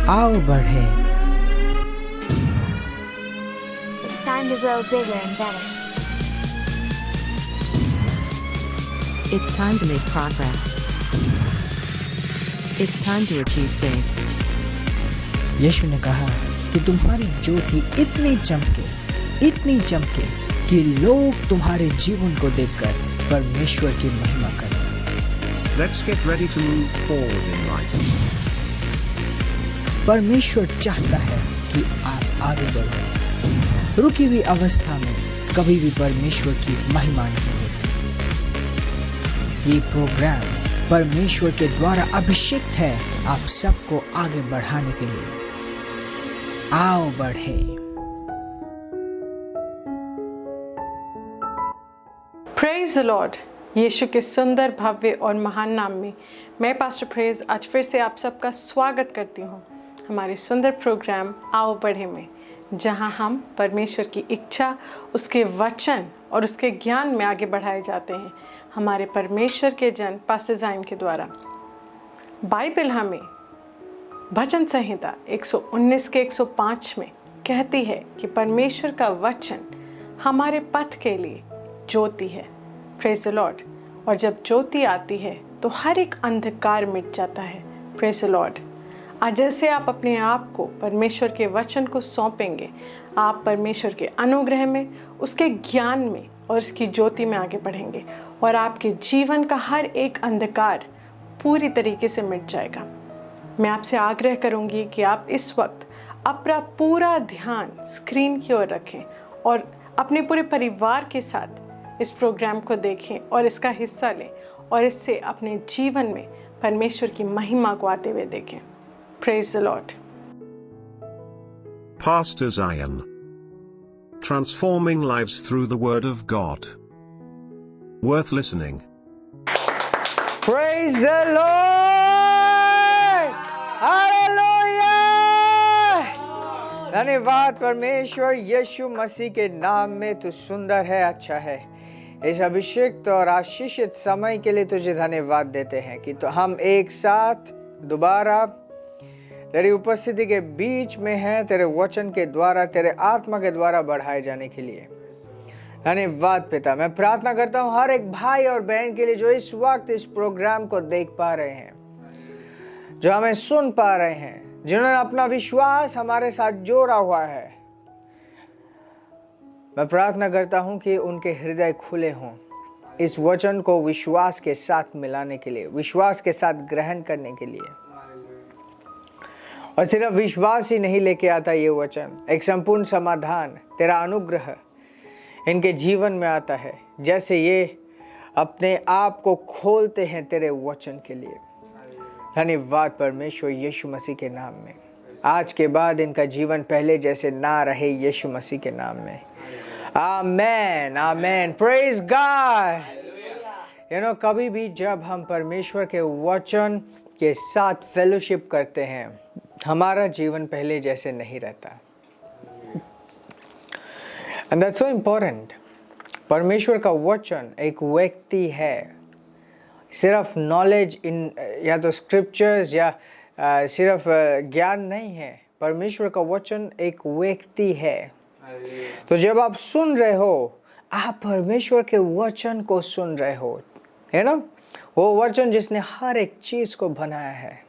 आओ बढ़े। It's time to grow bigger and better. It's time to make progress. It's time to achieve big. यीशु ने कहा कि तुम्हारी ज्योति इतनी चमके कि लोग तुम्हारे जीवन को देखकर परमेश्वर की महिमा करें। Let's get ready to move forward in life. परमेश्वर चाहता है कि आप आगे बढ़ो। रुकी हुई अवस्था में कभी भी परमेश्वर की महिमा नहीं होती। ये प्रोग्राम परमेश्वर के द्वारा अभिषेक है आप सबको आगे बढ़ाने के लिए। आओ बढ़े। Praise the Lord. यीशु के सुंदर, भव्य और महान नाम में मैं पास्टर प्रेज आज फिर से आप सबका स्वागत करती हूँ हमारे सुंदर प्रोग्राम आओ बढ़े में, जहाँ हम परमेश्वर की इच्छा, उसके वचन और उसके ज्ञान में आगे बढ़ाए जाते हैं हमारे परमेश्वर के जन पास्टर जाइन के द्वारा। बाइबल हमें भजन संहिता 119 के 105 में कहती है कि परमेश्वर का वचन हमारे पथ के लिए ज्योति है। Praise the Lord. और जब ज्योति आती है तो हर एक अंधकार मिट जाता है। Praise the Lord. आज जैसे आप अपने आप को परमेश्वर के वचन को सौंपेंगे, आप परमेश्वर के अनुग्रह में, उसके ज्ञान में और उसकी ज्योति में आगे बढ़ेंगे और आपके जीवन का हर एक अंधकार पूरी तरीके से मिट जाएगा। मैं आपसे आग्रह करूंगी कि आप इस वक्त अपना पूरा ध्यान स्क्रीन की ओर रखें और अपने पूरे परिवार के साथ इस प्रोग्राम को देखें और इसका हिस्सा लें और इससे अपने जीवन में परमेश्वर की महिमा को आते हुए देखें। Praise the Lord. Pastor Zion. Transforming lives through the Word of God. Worth listening. Praise the Lord! Hallelujah! धन्यवाद परमेश्वर, यीशु मसीह के नाम में तू सुंदर है, अच्छा है। इस अभिषेक और आशीषित समय के लिए तुझे धन्यवाद देते हैं कि तो हम एक साथ दोबारा तेरी उपस्थिति के बीच में हैं, तेरे वचन के द्वारा, तेरे आत्मा के द्वारा बढ़ाए जाने के लिए। धन्यवाद पिता। मैं प्रार्थना करता हूँ हर एक भाई और बहन के लिए जो इस वक्त इस प्रोग्राम को देख पा रहे हैं, जो हमें सुन पा रहे हैं, जिन्होंने अपना विश्वास हमारे साथ जोड़ा हुआ है। मैं प्रार्थना करता हूँ कि उनके हृदय खुले हों इस वचन को विश्वास के साथ मिलाने के लिए, विश्वास के साथ ग्रहण करने के लिए। और सिर्फ विश्वास ही नहीं लेके आता ये वचन, एक संपूर्ण समाधान, तेरा अनुग्रह इनके जीवन में आता है जैसे ये अपने आप को खोलते हैं तेरे वचन के लिए। धन्यवाद परमेश्वर, यीशु मसीह के नाम में। आज के बाद इनका जीवन पहले जैसे ना रहे, यीशु मसीह के नाम में। Amen, amen. Praise God. कभी भी जब हम परमेश्वर के वचन के साथ फेलोशिप करते हैं, हमारा जीवन पहले जैसे नहीं रहता। And that's so important. परमेश्वर का वचन एक व्यक्ति है, सिर्फ नॉलेज इन या तो स्क्रिप्चर्स या सिर्फ ज्ञान नहीं है। परमेश्वर का वचन एक व्यक्ति है। तो जब आप सुन रहे हो, आप परमेश्वर के वचन को सुन रहे हो, है ना? वो वचन जिसने हर एक चीज को बनाया है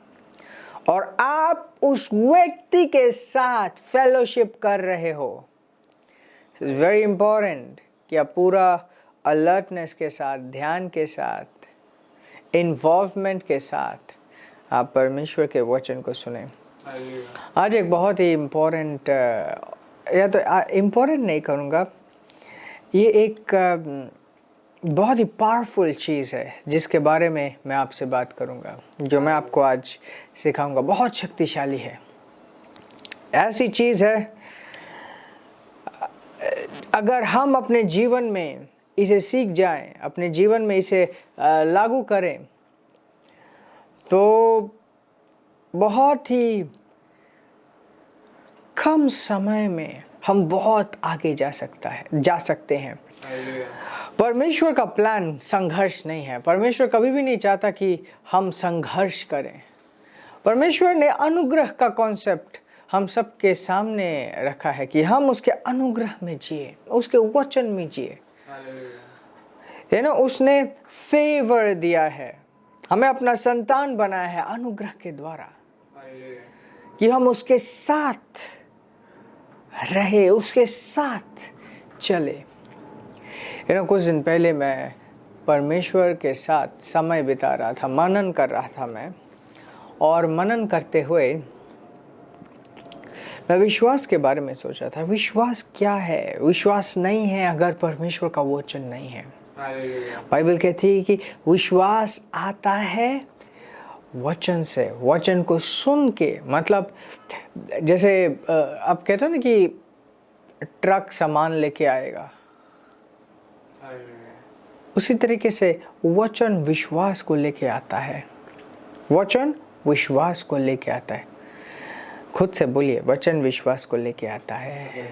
और आप उस व्यक्ति के साथ फेलोशिप कर रहे हो। इट्स वेरी इंपॉर्टेंट कि आप पूरा अलर्टनेस के साथ, ध्यान के साथ, इन्वॉल्वमेंट के साथ आप परमेश्वर के वचन को सुने। आज एक बहुत ही इम्पोर्टेंट, या तो इम्पोर्टेंट नहीं करूँगा, ये एक बहुत ही पावरफुल चीज़ है जिसके बारे में मैं आपसे बात करूँगा, जो मैं आपको आज सिखाऊंगा। बहुत शक्तिशाली है, ऐसी चीज़ है अगर हम अपने जीवन में इसे सीख जाएं, अपने जीवन में इसे लागू करें, तो बहुत ही कम समय में हम बहुत आगे जा सकते हैं। परमेश्वर का प्लान संघर्ष नहीं है। परमेश्वर कभी भी नहीं चाहता कि हम संघर्ष करें। परमेश्वर ने अनुग्रह का कॉन्सेप्ट हम सबके सामने रखा है कि हम उसके अनुग्रह में जिए, उसके वचन में जिए। है ना, उसने फेवर दिया है, हमें अपना संतान बनाया है अनुग्रह के द्वारा, कि हम उसके साथ रहे, उसके साथ चले। कुछ दिन पहले मैं परमेश्वर के साथ समय बिता रहा था, मनन कर रहा था मैं, और मनन करते हुए मैं विश्वास के बारे में सोच रहा था। विश्वास क्या है? विश्वास नहीं है अगर परमेश्वर का वचन नहीं है। बाइबल कहती है कि विश्वास आता है वचन से, वचन को सुन के। मतलब जैसे आप कहते हो ना कि ट्रक सामान लेके आएगा, उसी तरीके से वचन विश्वास को लेके आता है। वचन विश्वास को लेके आता है। खुद से बोलिए, वचन विश्वास को लेके आता है।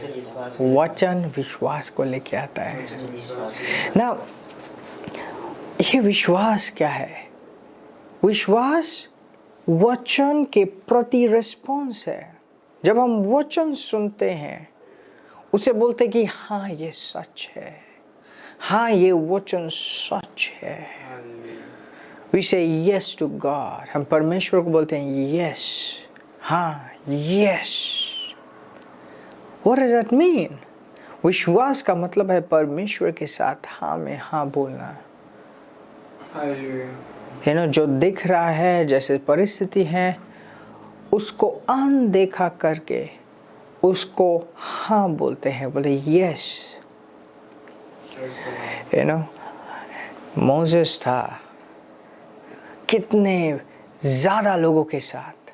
वचन विश्वास को लेके आता है ना। ये विश्वास क्या है? विश्वास वचन के प्रति रिस्पॉन्स है। जब हम वचन सुनते हैं, उसे बोलते कि हाँ ये सच है, हाँ ये वचन सच है। We say yes to God. हम परमेश्वर को बोलते हैं yes, हाँ yes. What does that mean? विश्वास का मतलब है परमेश्वर के साथ हाँ में हाँ बोलना। जो दिख रहा है, जैसे परिस्थिति है, उसको अनदेखा करके उसको हाँ बोलते हैं, बोलते yes. मोसेस था, कितने ज़्यादा लोगों के साथ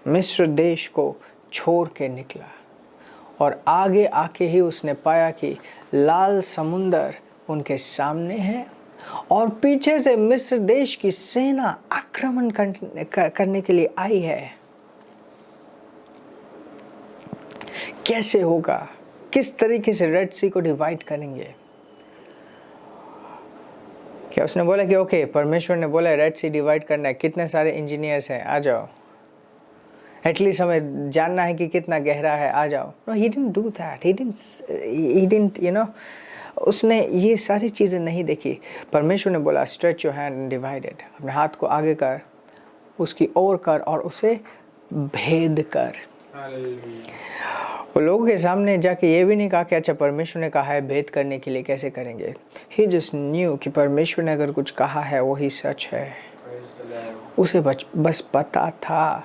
मिस्र देश को छोड़ के निकला, और आगे आके ही उसने पाया कि लाल समुंदर उनके सामने है, और पीछे से मिस्र देश की सेना आक्रमण करने के लिए आई है। कैसे होगा? किस तरीके से रेड सी को डिवाइड करेंगे? क्या उसने बोला कि ओके, परमेश्वर ने बोला रेड सी डिवाइड करना है, कितने सारे इंजीनियर्स हैं, आ जाओ, एटलीस्ट हमें जानना है कि कितना गहरा है, आ जाओ। No, he didn't do that. He didn't उसने ये सारी चीज़ें नहीं देखी। परमेश्वर ने बोला stretch your hand and divide it, अपने हाथ को आगे कर, उसकी ओर कर और उसे भेद कर। वो लोगों के सामने जाके ये भी नहीं कहा कि अच्छा परमेश्वर ने कहा है भेद करने के लिए, कैसे करेंगे। ही जस्ट न्यू कि परमेश्वर ने अगर कुछ कहा है वही सच है। उसे बस पता था,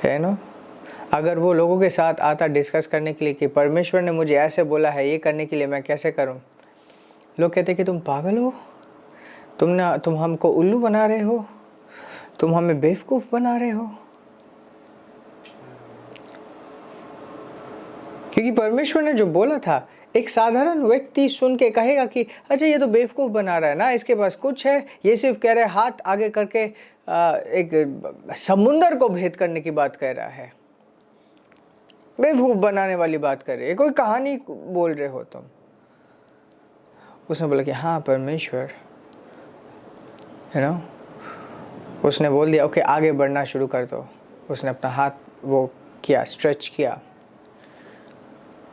है ना। अगर वो लोगों के साथ आता डिस्कस करने के लिए कि परमेश्वर ने मुझे ऐसे बोला है, ये करने के लिए मैं कैसे करूं, लोग कहते कि तुम पागल हो, तुम हमको उल्लू बना रहे हो, तुम हमें बेवकूफ़ बना रहे हो। क्योंकि परमेश्वर ने जो बोला था, एक साधारण व्यक्ति सुन के कहेगा कि अच्छा ये तो बेवकूफ़ बना रहा है ना, इसके पास कुछ है, ये सिर्फ कह रहा है हाथ आगे करके एक समुंदर को भेद करने की बात कह रहा है, बेवकूफ़ बनाने वाली बात कर रहे है, कोई कहानी बोल रहे हो तुम। उसने बोला कि हाँ परमेश्वर, उसने बोल दिया ओके आगे बढ़ना शुरू कर दो। उसने अपना हाथ वो किया, स्ट्रेच किया,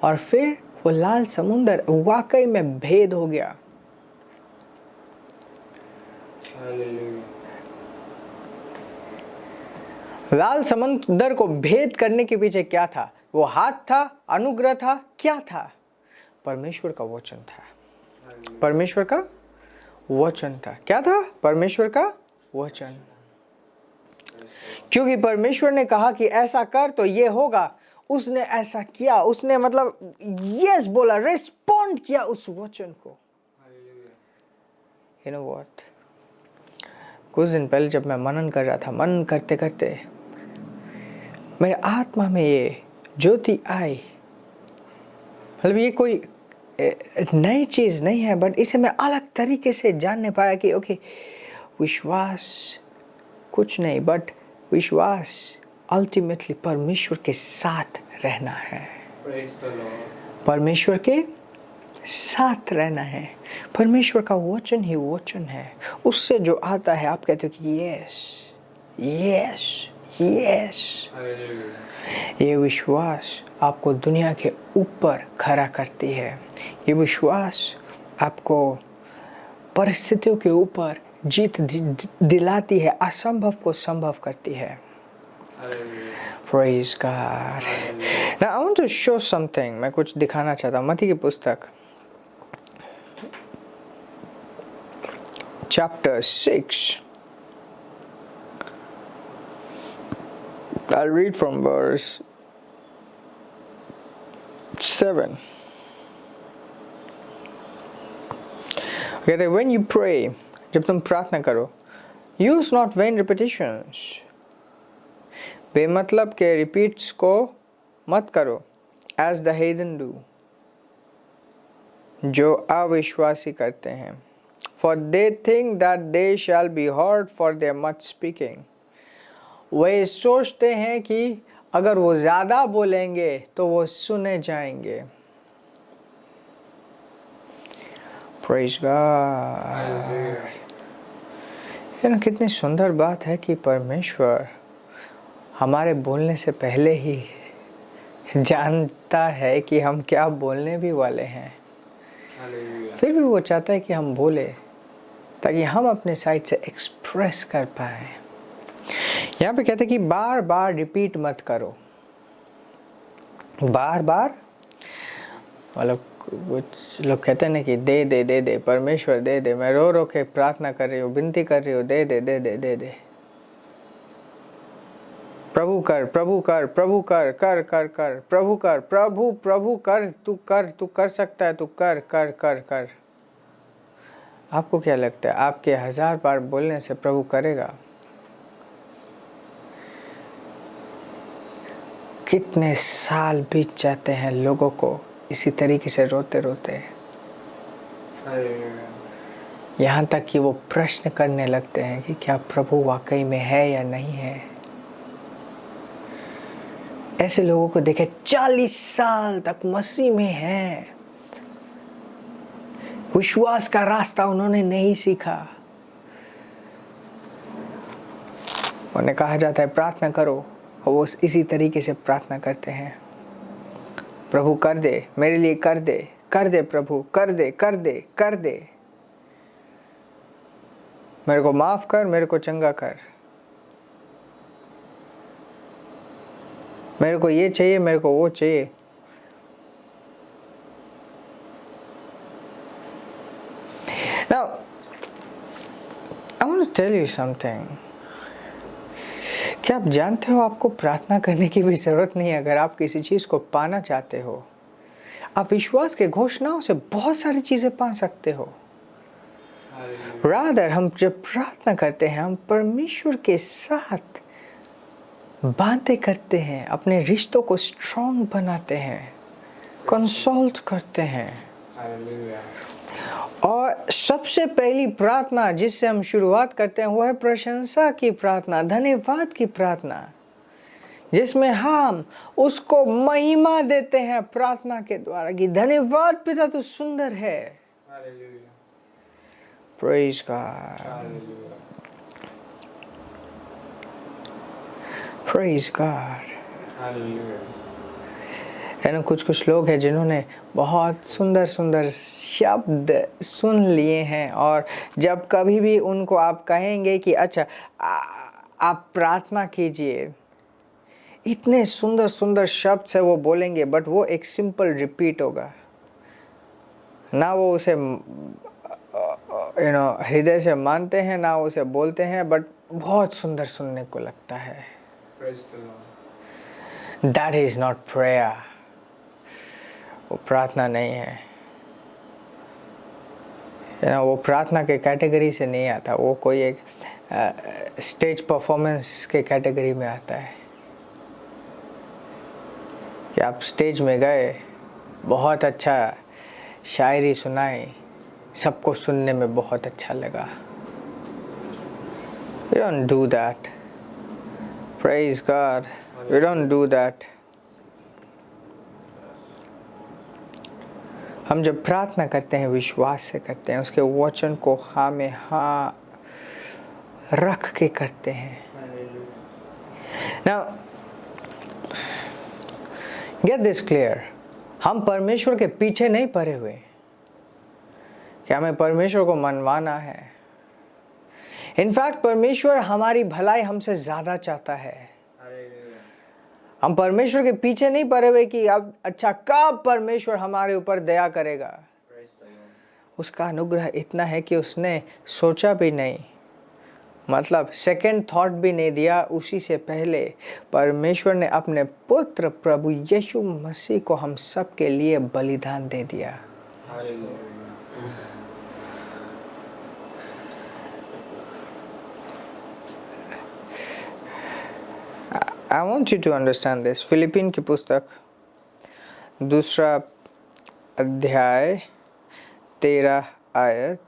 और फिर वो लाल समुंदर वाकई में भेद हो गया। लाल समुंदर को भेद करने के पीछे क्या था? वो हाथ था, अनुग्रह था, क्या था? परमेश्वर का वचन था। परमेश्वर का वचन था। क्या था? परमेश्वर का वचन। क्योंकि परमेश्वर ने कहा कि ऐसा कर तो ये होगा, उसने ऐसा किया। उसने मतलब यस बोला, रिस्पॉन्ड किया उस वचन को। यू नो व्हाट, कुछ दिन पहले जब मैं मनन कर रहा था, मनन करते करते मेरे आत्मा में ये ज्योति आई। मतलब ये कोई नई चीज़ नहीं है, बट इसे मैं अलग तरीके से जानने पाया कि ओके, विश्वास कुछ नहीं, बट विश्वास अल्टीमेटली परमेश्वर के साथ रहना है। परमेश्वर के साथ रहना है। परमेश्वर का वचन ही वचन है, उससे जो आता है आप कहते हो कि यस यस यस। ये विश्वास आपको दुनिया के ऊपर खड़ा करती है। ये विश्वास आपको परिस्थितियों के ऊपर जीत दिलाती है, असंभव को संभव करती है। Praise God. Now I want to show something. मैं कुछ दिखाना चाहता हूँ। मत्ती की पुस्तक chapter 6. I'll read from verse 7. कहते हैं, when you pray, जब तुम प्रार्थना करो, use not vain repetitions. बेमतलब के रिपीट्स को मत करो, as the heathen do, जो अविश्वासी करते हैं, for they think that they shall be heard for their much speaking. वे सोचते हैं कि अगर वो ज़्यादा बोलेंगे तो वो सुने जाएंगे। Praise God. कितनी सुंदर बात है कि परमेश्वर हमारे बोलने से पहले ही जानता है कि हम क्या बोलने भी वाले हैं। फिर भी वो चाहता है कि हम बोले ताकि हम अपने साइड से एक्सप्रेस कर पाए। यहाँ पे कहते हैं कि बार बार रिपीट मत करो। बार बार मतलब कुछ लोग कहते हैं ना कि दे दे दे दे, परमेश्वर दे दे, मैं रो रो के प्रार्थना कर रही हूँ, विनती कर रही हूँ, दे दे दे दे दे दे, प्रभु कर प्रभु कर प्रभु कर कर कर कर प्रभु कर प्रभु प्रभु कर, तू कर सकता है, तू कर कर कर कर। आपको क्या लगता है आपके 1000 बार बोलने से प्रभु करेगा? कितने साल बीत जाते हैं लोगों को इसी तरीके से रोते रोते, यहाँ तक कि वो प्रश्न करने लगते हैं कि क्या प्रभु वाकई में है या नहीं है। ऐसे लोगों को देखे 40 साल तक मसीह में हैं, विश्वास का रास्ता उन्होंने नहीं सीखा। उन्हें कहा जाता है प्रार्थना करो और वो इसी तरीके से प्रार्थना करते हैं, प्रभु कर दे मेरे लिए, कर दे प्रभु, कर दे कर दे कर दे, मेरे को माफ कर, मेरे को चंगा कर, मेरे को ये चाहिए, मेरे को वो चाहिए। Now, I want to tell you something. क्या आप जानते हो आपको प्रार्थना करने की भी जरूरत नहीं है अगर आप किसी चीज को पाना चाहते हो। आप विश्वास के घोषणाओं से बहुत सारी चीजें पा सकते हो। रादर हम जब प्रार्थना करते हैं हम परमेश्वर के साथ बातें करते हैं, अपने रिश्तों को स्ट्रॉन्ग बनाते हैं, कंसल्ट करते हैं। और सबसे पहली प्रार्थना जिससे हम शुरुआत करते हैं वो है प्रशंसा की प्रार्थना, धन्यवाद की प्रार्थना, जिसमें हम उसको महिमा देते हैं प्रार्थना के द्वारा कि धन्यवाद पिता तू सुंदर है। Praise God, praise God. है ना, कुछ लोग हैं जिन्होंने बहुत सुंदर सुंदर शब्द सुन लिए हैं और जब कभी भी उनको आप कहेंगे कि अच्छा आप प्रार्थना कीजिए, इतने सुंदर सुंदर शब्द से वो बोलेंगे बट वो एक सिंपल रिपीट होगा ना, वो उसे हृदय से मानते हैं ना उसे बोलते हैं, बट बहुत सुंदर सुनने को लगता है। That is not prayer. वो प्रार्थना नहीं है। वो प्रार्थना के कैटेगरी से नहीं आता, वो कोई एक स्टेज परफॉर्मेंस के कैटेगरी में आता है कि आप स्टेज में गए, बहुत अच्छा शायरी सुनाई, सबको सुनने में बहुत अच्छा लगा। We don't do that. Praise God. We don't do that. हम जब प्रार्थना करते हैं विश्वास से करते हैं, उसके वचन को हाँ में हाँ रख के करते हैं। Now, get this clear, हम परमेश्वर के पीछे नहीं पड़े हुए कि हमें परमेश्वर को मनवाना है। इनफैक्ट परमेश्वर हमारी भलाई हमसे ज़्यादा चाहता है। हम परमेश्वर के पीछे नहीं पड़े हुए कि अब अच्छा कब परमेश्वर हमारे ऊपर दया करेगा। उसका अनुग्रह इतना है कि उसने सोचा भी नहीं, मतलब सेकंड थॉट भी नहीं दिया, उसी से पहले परमेश्वर ने अपने पुत्र प्रभु यीशु मसीह को हम सब के लिए बलिदान दे दिया। I want you to understand this. Philippine की पुस्तक 2 अध्याय 13 आयत,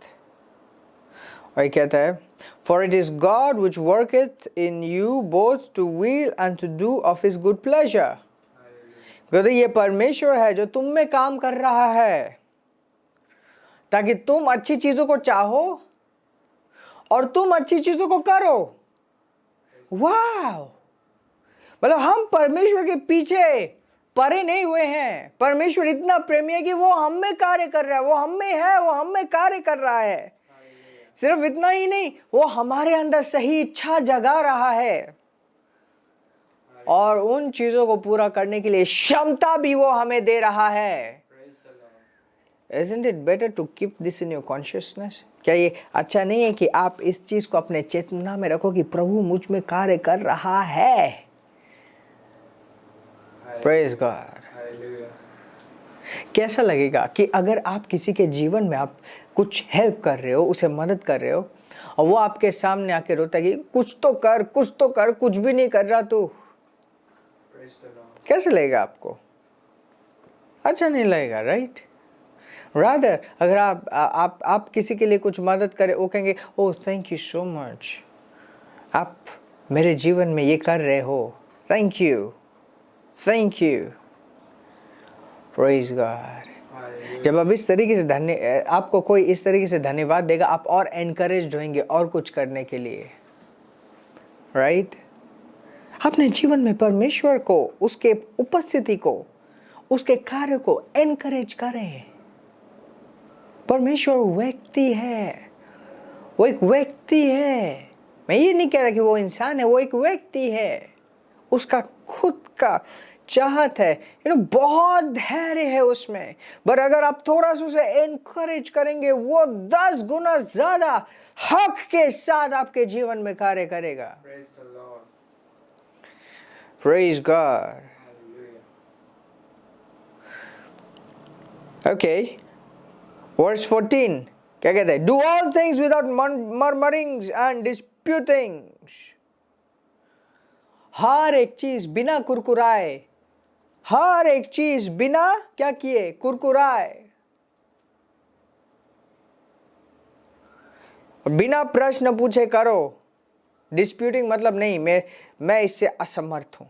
और कहता है, For it is God which worketh in you both to will and to do of his good pleasure. कहते ये परमेश्वर है जो तुम में काम कर रहा है ताकि तुम अच्छी चीजों को चाहो और तुम अच्छी चीजों को करो। वाह, मतलब हम परमेश्वर के पीछे परे नहीं हुए हैं। परमेश्वर इतना प्रेमी है कि वो हम में कार्य कर रहा है, वो हम में है, वो हम में कार्य कर रहा है। सिर्फ इतना ही नहीं, वो हमारे अंदर सही इच्छा जगा रहा है और उन चीजों को पूरा करने के लिए क्षमता भी वो हमें दे रहा है। Isn't it better to keep this in your consciousness? क्या ये अच्छा नहीं है कि आप इस चीज को अपने चेतना में रखो कि प्रभु मुझ में कार्य कर रहा है। Praise God. कैसा लगेगा कि अगर आप किसी के जीवन में आप कुछ हेल्प कर रहे हो, उसे मदद कर रहे हो, और वो आपके सामने आके रोता है कि कुछ तो कर, कुछ तो कर, कुछ भी नहीं कर रहा तू। कैसा लगेगा आपको? अच्छा नहीं लगेगा, राइट? रादर अगर आप किसी के लिए कुछ मदद करें, वो कहेंगे oh thank you so much, आप मेरे जीवन में ये कर रहे हो, thank you, thank you, praise God. जब आप इस तरीके से आपको कोई इस तरीके से धन्यवाद देगा, आप और एनकरेज होंगे और कुछ करने के लिए, राइट? अपने जीवन में परमेश्वर को, उसके उपस्थिति को, उसके कार्य को एनकरेज करें। परमेश्वर व्यक्ति है, वो एक व्यक्ति है। मैं ये नहीं कह रहा कि वो इंसान है, वो एक व्यक्ति है। उसका खुद का चाहत है, बहुत धैर्य है उसमें। बट अगर आप थोड़ा सा उसे एनकरेज करेंगे, वो 10 गुना ज्यादा हक के साथ आपके जीवन में कार्य करेगा। Praise God. Okay. Verse 14. क्या कहते हैं? Do all things without murmurings and disputings. हर एक चीज बिना कुरकुराए, हर एक चीज बिना क्या किए? कुरकुराए, बिना प्रश्न पूछे करो। डिस्प्यूटिंग मतलब नहीं मैं इससे असमर्थ हूं,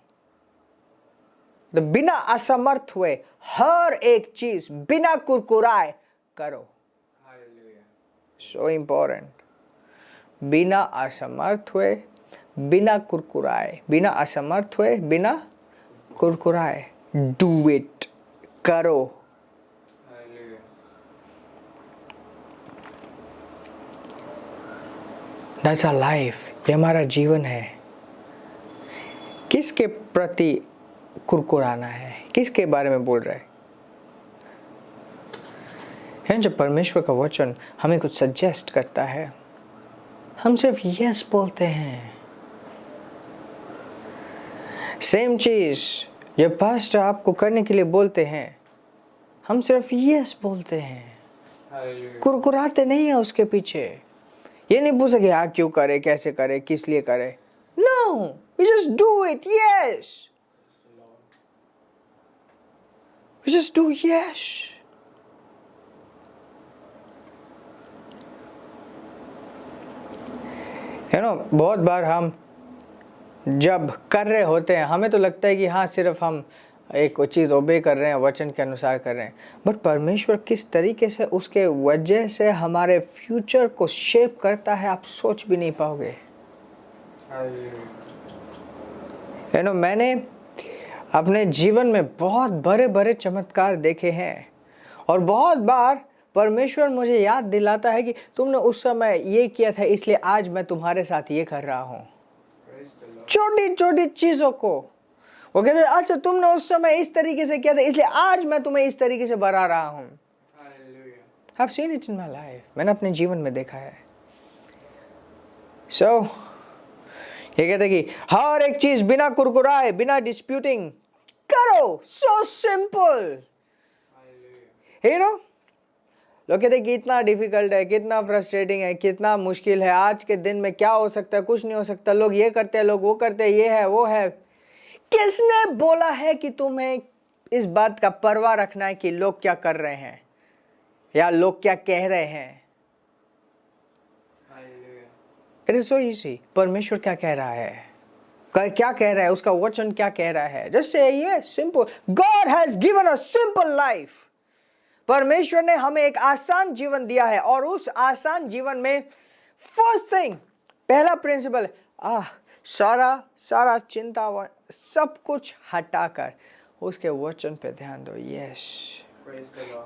तो बिना असमर्थ हुए हर एक चीज बिना कुरकुराए करो। सो इम्पोर्टेंट, बिना असमर्थ हुए, बिना कुरकुराए, बिना असमर्थ हुए, बिना कुरकुराए, डू इट, करो। दैट्स आवर लाइफ, ये हमारा जीवन है। किसके प्रति कुरकुराना है? किसके बारे में बोल रहा है? जब परमेश्वर का वचन हमें कुछ सजेस्ट करता है, हम सिर्फ यस बोलते हैं। सेम चीज जब पास्टर आपको करने के लिए बोलते हैं, हम सिर्फ यस बोलते हैं, कुरकुराते नहीं है उसके पीछे। ये नहीं पूछ सके हाँ क्यों करे, कैसे करे, किस लिए करे। No, we just do it, yes, we just do yes. बहुत बार हम जब कर रहे होते हैं, हमें तो लगता है कि हाँ सिर्फ हम एक चीज़ ओबे कर रहे हैं, वचन के अनुसार कर रहे हैं, बट परमेश्वर किस तरीके से उसके वजह से हमारे फ्यूचर को शेप करता है, आप सोच भी नहीं पाओगे। मैंने अपने जीवन में बहुत बड़े बड़े चमत्कार देखे हैं, और बहुत बार परमेश्वर मुझे याद दिलाता है कि तुमने उस समय ये किया था, इसलिए आज मैं तुम्हारे साथ ये कर रहा हूँ। छोटी छोटी चीज़ों को वो कहते हैं, अच्छा तुमने उस समय इस तरीके से किया था, इसलिए आज मैं तुम्हें इस तरीके से बढ़ा रहा हूँ। I've seen it in my life. मैंने अपने जीवन में देखा है। ये कहते हैं कि हर एक चीज बिना कुरकुराए, बिना डिस्प्यूटिंग करो। So simple. लोग कहते हैं कि इतना डिफिकल्ट है, कितना फ्रस्ट्रेटिंग है, कितना मुश्किल है, आज के दिन में क्या हो सकता है, कुछ नहीं हो सकता, लोग ये करते हैं, लोग वो करते हैं, ये है वो है। किसने बोला है कि तुम्हें इस बात का परवाह रखना है कि लोग क्या कर रहे हैं या लोग क्या कह रहे हैं? It is so easy. परमेश्वर क्या कह रहा है, क्या कह रहा है, उसका वचन क्या कह रहा है? जस्ट से ये simple, God has given a simple life. परमेश्वर ने हमें एक आसान जीवन दिया है, और उस आसान जीवन में फर्स्ट थिंग, पहला प्रिंसिपल, सारा चिंता सब कुछ हटाकर उसके वचन पे ध्यान दो।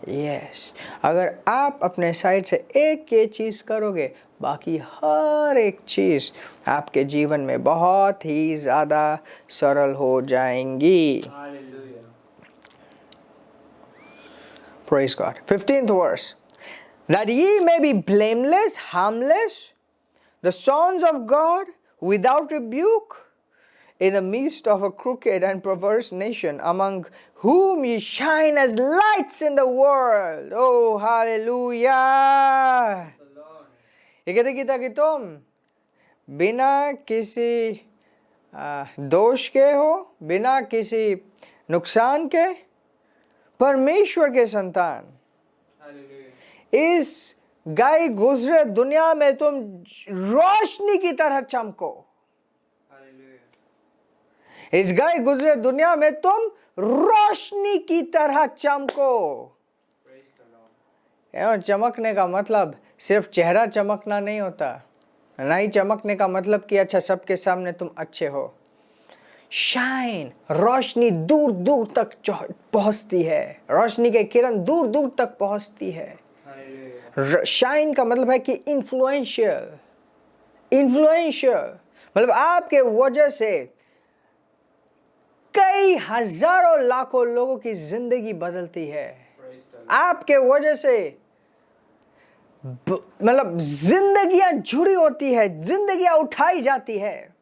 यस, अगर आप अपने साइड से एक ये चीज करोगे, बाकी हर एक चीज आपके जीवन में बहुत ही ज्यादा सरल हो जाएंगी। Praise God. 15th verse. That ye may be blameless, harmless, the sons of God, without rebuke, in the midst of a crooked and perverse nation, among whom ye shine as lights in the world. Oh, hallelujah! ये कहते कि ताकि तुम बिना किसी दोष के हो, बिना किसी नुकसान के, परमेश्वर के संतान, इस गई गुजरे दुनिया में तुम रोशनी की तरह चमको। इस गई गुजरे दुनिया में तुम रोशनी की तरह चमको। चमकने का मतलब सिर्फ चेहरा चमकना नहीं होता, ना ही चमकने का मतलब कि अच्छा सबके सामने तुम अच्छे हो। शाइन, रोशनी दूर दूर तक पहुंचती है, रोशनी के किरण दूर दूर तक पहुंचती है। शाइन का मतलब है कि इन्फ्लुएंशियल मतलब आपके वजह से कई हजारों लाखों लोगों की जिंदगी बदलती है। आपके वजह से मतलब जिंदगियां जुड़ी होती है, जिंदगियां उठाई जाती है।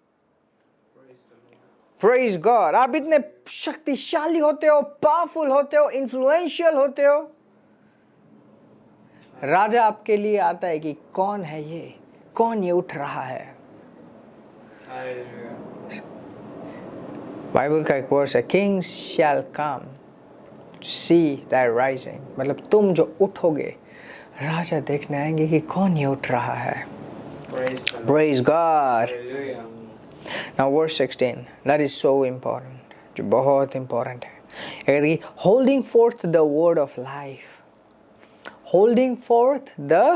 Praise God. आप इतने शक्तिशाली होते हो, पावरफुल होते हो, इन्फ्लुएंशियल होते हो। राजा आपके लिए आता है कि कौन है ये, कौन ये उठ रहा है। बाइबल का एक वर्स है, kings shall come see that rising, मतलब तुम जो उठोगे राजा देखने आएंगे कि कौन ये उठ रहा है। Praise God. Now verse 16, that is so important, जो बहुत important है। Holding forth the word of life, holding forth the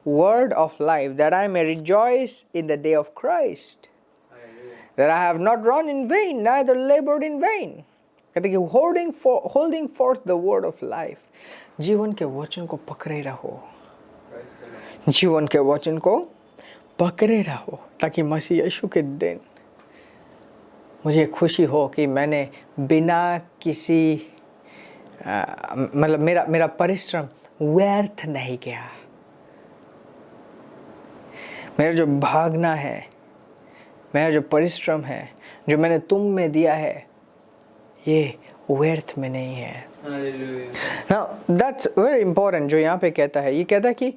word of life, that I may rejoice in the day of Christ, that I have not run in vain, neither labored in vain। कहते कि holding forth the word of life, जीवन के वचन को पकड़े रहो, जीवन के वचन को पकड़े रहो, ताकि मसीह यीशु के दिन मुझे खुशी हो कि मैंने बिना किसी मतलब मेरा परिश्रम व्यर्थ नहीं किया। मेरा जो भागना है, मेरा जो परिश्रम है, जो मैंने तुम में दिया है, ये व्यर्थ में नहीं है। Now that's very important जो यहाँ पे कहता है। ये कहता है कि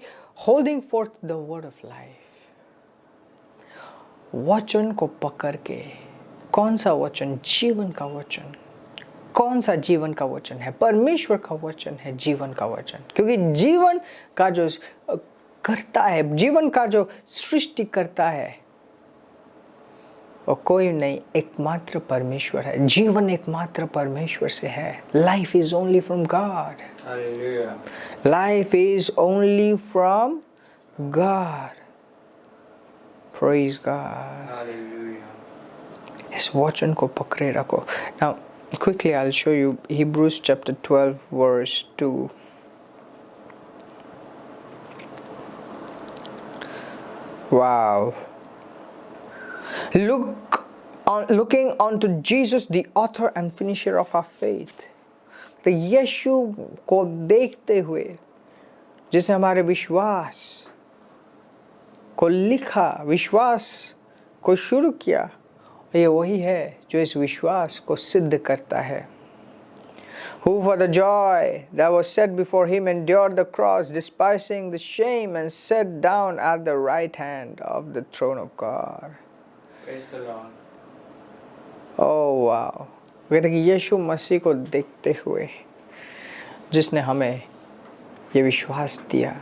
holding forth the word of life, वचन को पकड़ के। कौन सा वचन? जीवन का वचन। कौन सा जीवन का वचन है? परमेश्वर का वचन है जीवन का वचन। क्योंकि जीवन का जो करता है, जीवन का जो सृष्टि करता है, और कोई नहीं, एकमात्र परमेश्वर है। जीवन एकमात्र परमेश्वर से है। Life is only from God. Life is only from God. Praise God. इस वचन को पकड़े रखो। Now quickly I'll show you Hebrews chapter 12 verse 2. Wow. Looking onto Jesus, the author and finisher of our faith. तो यीशु को देखते हुए, जिसने हमारे विश्वास को लिखा, विश्वास को शुरू किया, ये वही है जो इस विश्वास को सिद्ध करता है। Who for the joy that was set before him endured the cross, despising the shame, and sat down at the right hand of the throne of God. Praise the Lord. Oh wow! कहते कि यीशु मसीह को देखते हुए, जिसने हमें ये विश्वास दिया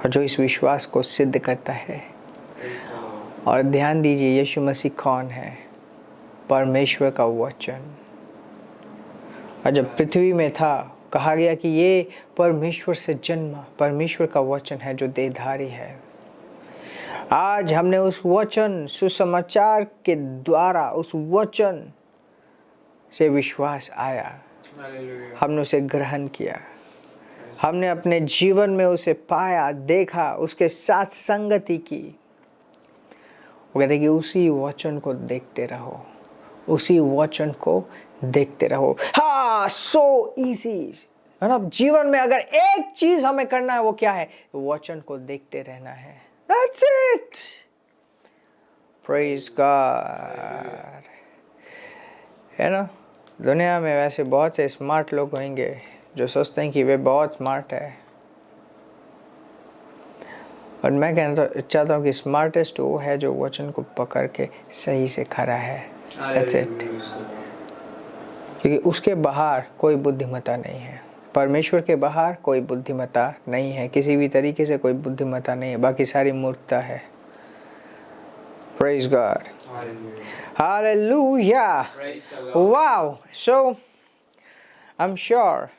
और जो इस विश्वास को सिद्ध करता है। और ध्यान दीजिए, यीशु मसीह कौन है? परमेश्वर का वचन। और जब पृथ्वी में था, कहा गया कि ये परमेश्वर से जन्मा परमेश्वर का वचन है जो देहधारी है। आज हमने उस वचन, सुसमाचार के द्वारा उस वचन से विश्वास आया, हमने उसे ग्रहण किया, हमने अपने जीवन में उसे पाया, देखा, उसके साथ संगति की। वो कहते कि उसी वचन को देखते रहो, उसी वचन को देखते रहो। हाँ, सो इजी है ना। जीवन में अगर एक चीज हमें करना है, वो क्या है? वचन को देखते रहना है। That's it. Praise God. है ना। दुनिया में वैसे बहुत से स्मार्ट लोग होंगे जो सोचते हैं कि वे बहुत स्मार्ट है, और मैं कहना चाहता हूँ कि स्मार्टेस्ट वो है जो वचन को पकड़ के सही से खड़ा है। That's it. क्योंकि उसके बाहर कोई बुद्धिमत्ता नहीं है। परमेश्वर के बाहर कोई बुद्धिमत्ता नहीं है, किसी भी तरीके से कोई बुद्धिमत्ता नहीं है, बाकी सारी मूर्खता है। Praise God. Hallelujah. Wow. So I'm sure,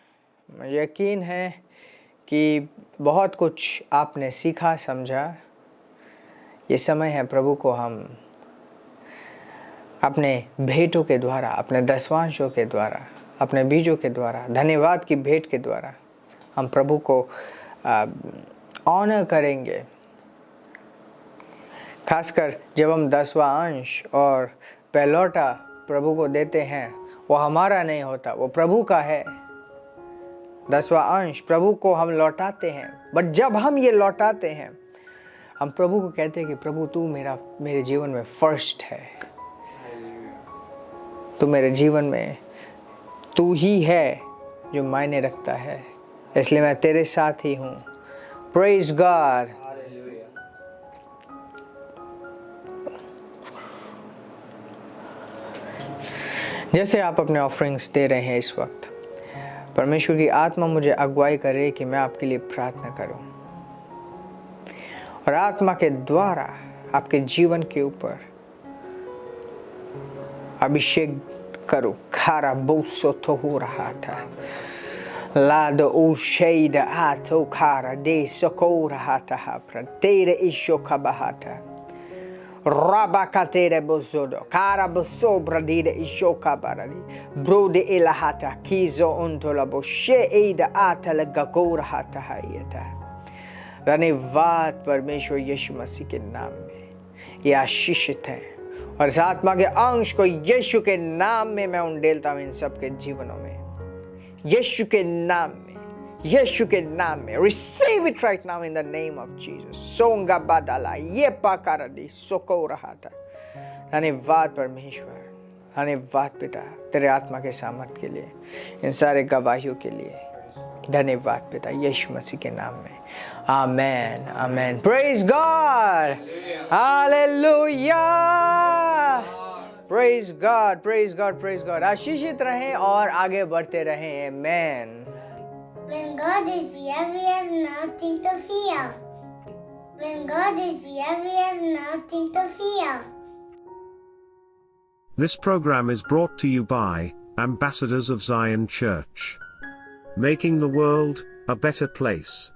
यकीन है कि बहुत कुछ आपने सीखा, समझा। ये समय है प्रभु को हम अपने भेंटों के द्वारा, अपने दशवांशों के द्वारा, अपने बीजों के द्वारा, धन्यवाद की भेंट के द्वारा हम प्रभु को ऑनर करेंगे। खासकर जब हम 10वां अंश और पहलौटा प्रभु को देते हैं, वो हमारा नहीं होता, वो प्रभु का है। 10वां अंश प्रभु को हम लौटाते हैं। बट जब हम ये लौटाते हैं, हम प्रभु को कहते हैं कि प्रभु तू मेरे जीवन में फर्स्ट है, तू मेरे जीवन में तू ही है जो मायने रखता है, इसलिए मैं तेरे साथ ही हूँ। Praise God. जैसे आप अपने ऑफरिंग्स दे रहे हैं इस वक्त, परमेश्वर की आत्मा मुझे अगुवाई करे कि मैं आपके लिए प्रार्थना करूं और आत्मा के द्वारा आपके जीवन के ऊपर अभिषेक करूं। खारा बोसो तो हो रहा था, लाद ओ शेद आतो खारा दे सको रहा था, तेरे ईशो का बहाता Rabakatere bozodo, cara bosobra dire ishoka barali, brode elahata, kizo ontola boshe eida ata लगगोर हाथा हायता। धन्यवाद परमेश्वर यीशु मसीह के नाम में, ये आशीषित है और इस आत्मा के अंश को यीशु के नाम में मैं उंडेलता हूँ इन सबके जीवनों में, यीशु के नाम में, यीशु के नाम में। Receive it right now in the name of Jesus. सोंगा बादाला ये पाकारा दी सोको रहा था। धन्यवाद परमेश्वर, धन्यवाद पिता तेरे आत्मा के सामर्थ्य के लिए, इन सारे गवाहियों के लिए धन्यवाद पिता, यीशु मसीह के नाम में। Amen amen. Praise God, hallelujah. Praise God, praise God, praise God. आशीषित रहें और आगे बढ़ते रहें। आमेन। When God is here, we have nothing to fear. When God is here, we have nothing to fear. This program is brought to you by Ambassadors of Zion Church, making the world a better place.